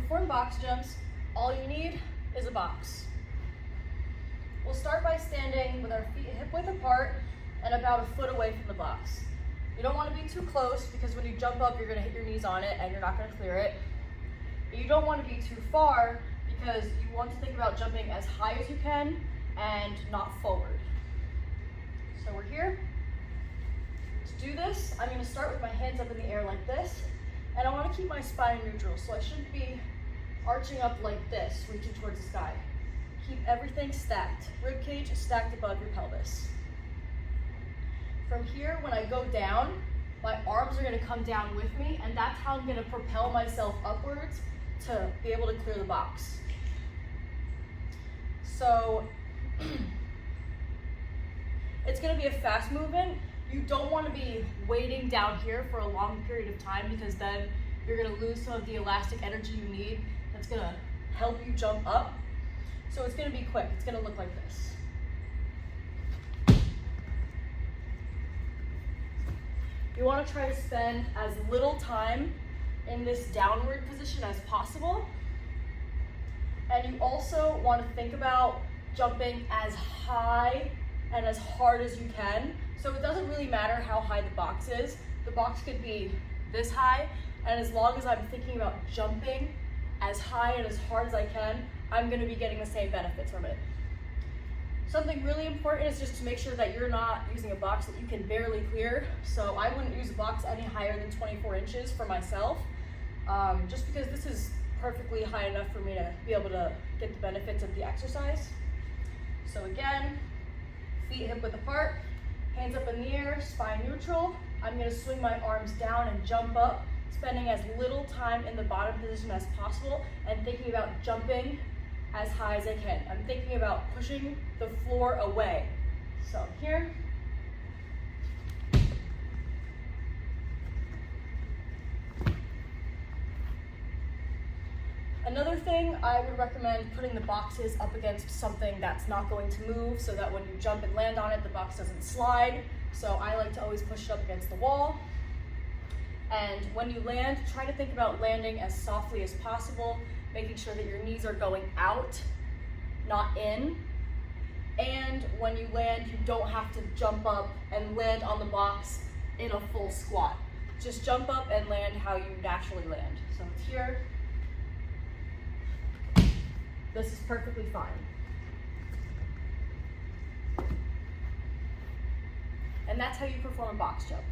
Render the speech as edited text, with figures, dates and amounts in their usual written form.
perform box jumps, all you need is a box. We'll start by standing with our feet hip width apart and about a foot away from the box. You don't want to be too close because when you jump up, you're going to hit your knees on it and you're not going to clear it. You don't want to be too far because you want to think about jumping as high as you can and not forward. So we're here. To do this, I'm going to start with my hands up in the air like this, and I want to keep my spine neutral, so I shouldn't be arching up like this, reaching towards the sky. Keep everything stacked. Rib cage stacked above your pelvis. From here, when I go down, my arms are going to come down with me, and that's how I'm going to propel myself upwards to be able to clear the box. So it's going to be a fast movement. You don't want to be waiting down here for a long period of time because then you're going to lose some of the elastic energy you need that's going to help you jump up. So it's going to be quick. It's going to look like this. You want to try to spend as little time in this downward position as possible. And you also want to think about jumping as high and as hard as you can. So it doesn't really matter how high the box is. The box could be this high, and as long as I'm thinking about jumping as high and as hard as I can, I'm going to be getting the same benefits from it. Something really important is just to make sure that you're not using a box that you can barely clear. So I wouldn't use a box any higher than 24 inches for myself, just because this is perfectly high enough for me to be able to get the benefits of the exercise. So again, feet hip width apart, hands up in the air, spine neutral. I'm going to swing my arms down and jump up, spending as little time in the bottom position as possible and thinking about jumping as high as I can. I'm thinking about pushing the floor away. So here. Another thing, I would recommend putting the boxes up against something that's not going to move so that when you jump and land on it, the box doesn't slide. So I like to always push it up against the wall. And when you land, try to think about landing as softly as possible, making sure that your knees are going out, not in. And when you land, you don't have to jump up and land on the box in a full squat. Just jump up and land how you naturally land. So it's here. This is perfectly fine. And that's how you perform a box jump.